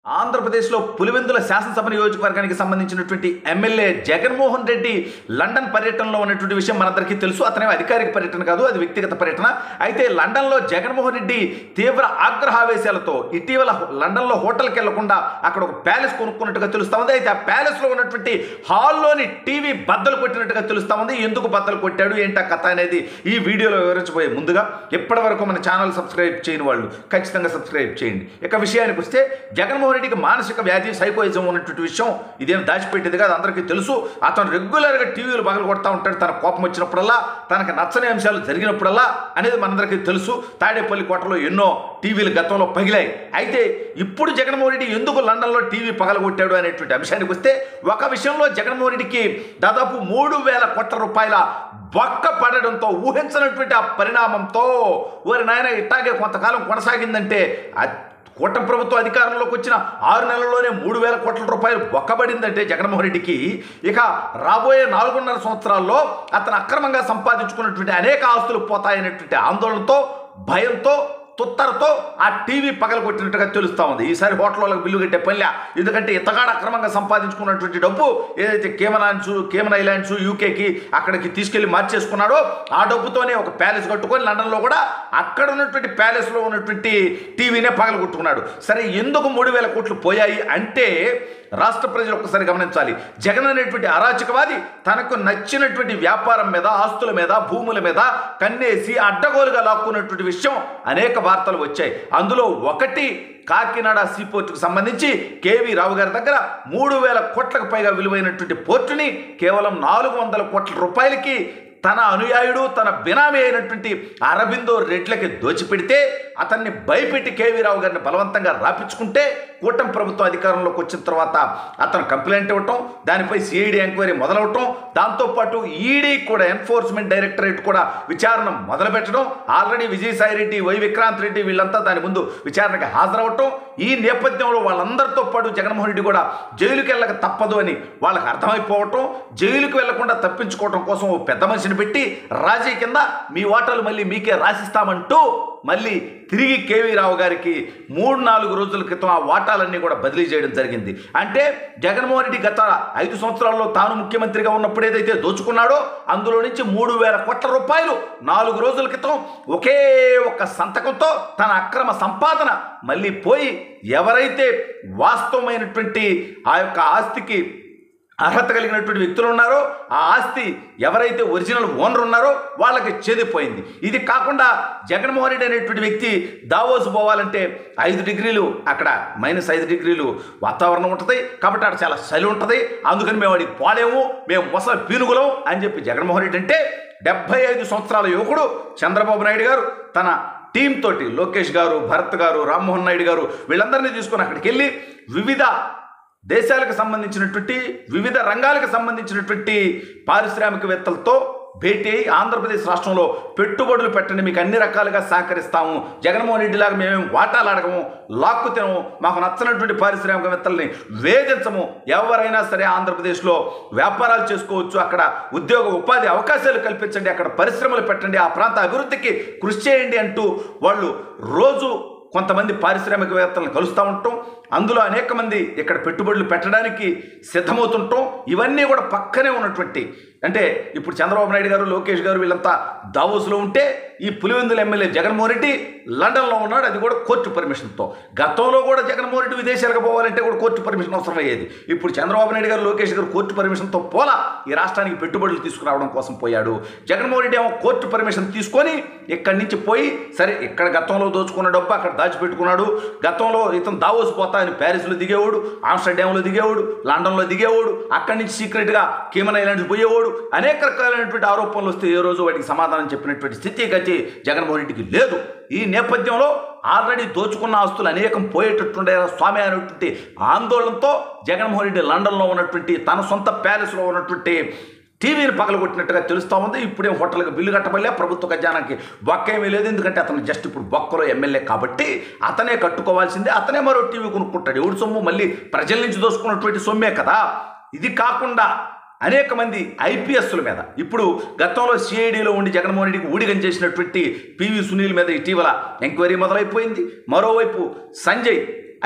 ఆంధ్రప్రదేశ్లో పులివెందుల శాసనసభ నియోజకవర్గానికి సంబంధించినటువంటి ఎమ్మెల్యే జగన్మోహన్ రెడ్డి లండన్ పర్యటనలో ఉన్నటువంటి విషయం మనందరికీ తెలుసు. అతనే అధికారిక పర్యటన కాదు, అది వ్యక్తిగత పర్యటన. అయితే లండన్లో జగన్మోహన్ రెడ్డి తీవ్ర ఆగ్రహావేశాలతో ఇటీవల లండన్లో హోటల్కి వెళ్లకుండా అక్కడ ఒక ప్యాలెస్ కొనుక్కున్నట్టుగా తెలుస్తా ఉంది. అయితే ఆ ప్యాలెస్లో ఉన్నటువంటి హాల్లోని టీవీ బద్దలు కొట్టినట్టుగా తెలుస్తా ఉంది. ఎందుకు బద్దలు కొట్టాడు, ఏంటా కథ అనేది ఈ వీడియోలో వివరించబోయే ముందుగా ఇప్పటి వరకు మన ఛానల్ సబ్స్క్రైబ్ చేయని వాళ్ళు ఖచ్చితంగా సబ్స్క్రైబ్ చేయండి. ఇక విషయానికి వస్తే జగన్మోహన్ రెడ్డికి మానసిక వ్యాధి సైకోయిజం ఉన్నటువంటి విషయం ఇదేం దాచిపెట్టేది కాదు, అందరికీ తెలుసు. అతను రెగ్యులర్గా టీవీలు పగలు కొడతా ఉంటాడు. తన కోపం వచ్చినప్పుడల్లా, తనకు నచ్చని అంశాలు జరిగినప్పుడల్లా అనేది మనందరికీ తెలుసు. తాడేపల్లి కోటలో ఎన్నో టీవీలు గతంలో పగిలాయి. అయితే ఇప్పుడు జగన్మోహన్ రెడ్డి ఎందుకు లండన్లో టీవీ పగలగొట్టాడు అనేటువంటి అంశానికి వస్తే ఒక విషయంలో జగన్మోహన్ రెడ్డికి దాదాపు 3,000 కోట్ల రూపాయల బొక్క పడడంతో ఊహించినటువంటి ఆ పరిణామంతో ఓరి నాయన ఇట్టాగే కొంతకాలం కొనసాగిందంటే కూటమి ప్రభుత్వం అధికారంలోకి వచ్చిన 6 నెలల్లోనే 3,000 కోట్ల రూపాయలు బొక్కబడిందంటే జగన్మోహన్ రెడ్డికి ఇక రాబోయే 4.5 సంవత్సరాల్లో అతను అక్రమంగా సంపాదించుకున్నటువంటి అనేక ఆస్తులు పోతాయనేటువంటి ఆందోళనతో, భయంతో, తుత్తరతో ఆ టీవీ పగలగొట్టినట్టుగా తెలుస్తూ ఉంది. ఈసారి హోటల్ వాళ్ళకి బిల్లు కట్టే పనిలే. ఎందుకంటే ఇతగాడ అక్రమంగా సంపాదించుకున్నటువంటి డబ్బు ఏదైతే కేమన్ ఐలాండ్స్ యూకేకి అక్కడికి తీసుకెళ్లి మార్చేసుకున్నాడో ఆ డబ్బుతోనే ఒక ప్యాలెస్ కట్టుకొని లండన్లో కూడా అక్కడ ఉన్నటువంటి ప్యాలెస్లో ఉన్నటువంటి టీవీనే పగలగొట్టుకున్నాడు. సరే, ఎందుకు 3,000 కోట్లు పోయాయి అంటే రాష్ట్ర ప్రజలు ఒక్కసారి గమనించాలి. జగన్ అనేటువంటి అరాచకవాది తనకు నచ్చినటువంటి వ్యాపారం మీద, ఆస్తుల మీద, భూముల మీద కన్నేసి అడ్డగోలుగా లాక్కున్నటువంటి విషయం అనేక వార్తలు వచ్చాయి. అందులో ఒకటి కాకినాడ సీపోర్టుకు సంబంధించి కేవీ రావు గారి దగ్గర 3,000 కోట్లకు పైగా విలువైనటువంటి పోర్టుని కేవలం 400 కోట్ల రూపాయలకి తన అనుయాయుడు, తన బినామీ అయినటువంటి అరబిందో రెడ్లకి దోచిపెడితే అతన్ని భయపెట్టి కేవీ రావు గారిని బలవంతంగా రాపించుకుంటే కూటమి ప్రభుత్వం అధికారంలోకి వచ్చిన తర్వాత అతను కంప్లైంట్ ఇవ్వటం, దానిపై సిఐడి ఎంక్వైరీ మొదలవటం, దాంతోపాటు ఈడీ కూడా, ఎన్ఫోర్స్మెంట్ డైరెక్టరేట్ కూడా విచారణ మొదలుపెట్టడం, ఆల్రెడీ విజయసాయి రెడ్డి, వై విక్రాంత్ రెడ్డి వీళ్ళంతా దాని ముందు విచారణకి హాజరవటం. ఈ నేపథ్యంలో వాళ్ళందరితో పాటు జగన్మోహన్ రెడ్డి కూడా జైలుకి వెళ్ళక తప్పదు అని వాళ్ళకి అర్థమైపోవటం, జైలుకి వెళ్లకుండా తప్పించుకోవటం కోసం ఓ పెద్ద మనిషిని పెట్టి రాజీ కింద మీ ఓటర్లు మళ్ళీ మీకే రాసిస్తామంటూ మళ్ళీ తిరిగి కేవీ రావు గారికి 3-4 రోజుల క్రితం ఆ వాటాలన్నీ కూడా బదిలీ చేయడం జరిగింది. అంటే జగన్మోహన్ రెడ్డి గత 5 సంవత్సరాల్లో తాను ముఖ్యమంత్రిగా ఉన్నప్పుడు ఏదైతే దోచుకున్నాడో అందులో నుంచి 3,000 కోట్ల రూపాయలు 4 రోజుల క్రితం ఒకే ఒక్క సంతకంతో తన అక్రమ సంపాదన మళ్ళీ పోయి ఎవరైతే వాస్తవమైనటువంటి ఆ యొక్క ఆస్తికి అర్హత కలిగినటువంటి వ్యక్తులు ఉన్నారో, ఆ ఆస్తి ఎవరైతే ఒరిజినల్ ఓనర్ ఉన్నారో వాళ్ళకి చెదిపోయింది. ఇది కాకుండా జగన్మోహన్ రెడ్డి అనేటువంటి వ్యక్తి దావోస్ పోవాలంటే 5 డిగ్రీలు, అక్కడ -5 డిగ్రీలు వాతావరణం ఉంటుంది కాబట్టి అక్కడ చాలా చలి ఉంటుంది. అందుకని మేము వాడికి పోలేము, మేము మొసల పీనుగులం అని చెప్పి జగన్మోహన్ రెడ్డి అంటే 75 సంవత్సరాల యువకుడు చంద్రబాబు నాయుడు గారు తన టీం తోటి, లోకేష్ గారు, భరత్ గారు, రామ్మోహన్ నాయుడు గారు వీళ్ళందరినీ తీసుకొని అక్కడికి వెళ్ళి వివిధ దేశాలకు సంబంధించినటువంటి, వివిధ రంగాలకు సంబంధించినటువంటి పారిశ్రామికవేత్తలతో భేటీ అయి ఆంధ్రప్రదేశ్ రాష్ట్రంలో పెట్టుబడులు పెట్టండి, మీకు అన్ని రకాలుగా సహకరిస్తాము, జగన్మోహన్ రెడ్డి లాగా మేమేం వాటాలు అడగము, లాక్కు తినము, మాకు నచ్చినటువంటి పారిశ్రామికవేత్తల్ని వేధించము, ఎవరైనా సరే ఆంధ్రప్రదేశ్లో వ్యాపారాలు చేసుకోవచ్చు, అక్కడ ఉద్యోగ ఉపాధి అవకాశాలు కల్పించండి, అక్కడ పరిశ్రమలు పెట్టండి, ఆ ప్రాంత అభివృద్ధికి కృషి చేయండి అంటూ వాళ్ళు రోజు కొంతమంది పారిశ్రామికవేత్తలను కలుస్తూ ఉంటాం. అందులో అనేక మంది ఇక్కడ పెట్టుబడులు పెట్టడానికి సిద్ధమవుతుంటాం. ఇవన్నీ కూడా పక్కనే ఉన్నటువంటి, అంటే ఇప్పుడు చంద్రబాబు నాయుడు గారు, లోకేష్ గారు వీళ్ళంతా దావోస్లో ఉంటే ఈ పులివెందుల ఎమ్మెల్యే జగన్మోహన్ రెడ్డి లండన్లో ఉన్నాడు, అది కూడా కోర్టు పర్మిషన్తో. గతంలో కూడా జగన్మోహన్ రెడ్డి విదేశాలకు పోవాలంటే కూడా కోర్టు పర్మిషన్ అవసరం అయ్యేది. ఇప్పుడు చంద్రబాబు నాయుడు గారు, లోకేష్ గారు కోర్టు పర్మిషన్తో పోలా, ఈ రాష్ట్రానికి పెట్టుబడులు తీసుకురావడం కోసం పోయాడు. జగన్మోహన్ రెడ్డి ఏమో కోర్టు పర్మిషన్ తీసుకొని ఇక్కడి నుంచి పోయి, సరే ఇక్కడ గతంలో దోచుకున్న డబ్బు అక్కడ దాచిపెట్టుకున్నాడు, గతంలో ఇతను దావోస్ పోతా అని ప్యారిస్లో దిగేవాడు, ఆమ్స్టర్డామ్లో దిగేవాడు, లండన్లో దిగేవాడు, అక్కడి నుంచి సీక్రెట్గా కేమన్ ఐలాండ్స్ పోయేవాడు, అనేక రకాలైనటువంటి ఆరోపణలు వస్తే ఏ రోజు వాటికి సమాధానం చెప్పినటువంటి స్థితి గతి జగన్మోహన్ రెడ్డికి లేదు. ఈ నేపథ్యంలో ఆల్రెడీ దోచుకున్న ఆస్తులు అనేకం పోయేటట్టుండే స్వామి అనేటువంటి ఆందోళనతో జగన్మోహన్ రెడ్డి లండన్లో ఉన్నటువంటి తన సొంత ప్యాలెస్లో ఉన్నటువంటి టీవీని పగలగొట్టినట్టుగా తెలుస్తూ ఉంది. ఇప్పుడేం హోటల్కి బిల్లు కట్టబడలే, ప్రభుత్వ ఖజానాకి బొక్క ఏమీ లేదు. ఎందుకంటే అతను జస్ట్ ఇప్పుడు బొక్కలో ఎమ్మెల్యే కాబట్టి అతనే కట్టుకోవాల్సిందే, అతనే మరో టీవీ కొనుక్కుంటాడు. ఎవడు సొమ్ము మళ్ళీ ప్రజల నుంచి దోసుకున్నటువంటి సొమ్మే కదా. ఇది కాకుండా అనేక మంది ఐపీఎస్ల మీద, ఇప్పుడు గతంలో సిఐడిలో ఉండి జగన్మోహన్ రెడ్డికి ఊడిగం చేసినటువంటి పివి సునీల్ మీద ఇటీవల ఎంక్వైరీ మొదలైపోయింది. మరోవైపు సంజయ్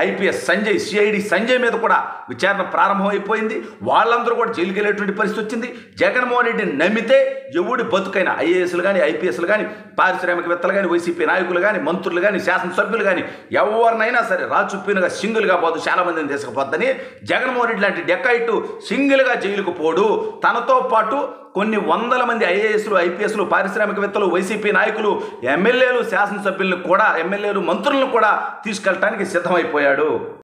ఐపీఎస్ సంజయ్, సిఐడి సంజయ్ మీద కూడా విచారణ ప్రారంభమైపోయింది. వాళ్ళందరూ కూడా జైలుకి వెళ్ళేటువంటి పరిస్థితి వచ్చింది. జగన్మోహన్ రెడ్డిని నమ్మితే ఎవడి బతుకైనా ఐఏఎస్లు కానీ, ఐపీఎస్లు కానీ, పారిశ్రామికవేత్తలు కానీ, వైసీపీ నాయకులు కానీ, మంత్రులు కానీ, శాసనసభ్యులు కానీ ఎవరినైనా సరే రాచుప్పినగా సింగిల్గా పోదు, చాలా మందిని తీసుకుపోద్దని జగన్మోహన్ రెడ్డి లాంటి డెకాయిట్టు సింగిల్గా జైలుకు పోడు. తనతో పాటు కొన్ని వందల మంది ఐఏఎస్లు, ఐపీఎస్లు, పారిశ్రామికవేత్తలు, వైసీపీ నాయకులు, ఎమ్మెల్యేలు, శాసనసభ్యులను కూడా, ఎమ్మెల్యేలు, మంత్రులను కూడా తీసుకెళ్ళటానికి సిద్ధమైపోయాడు.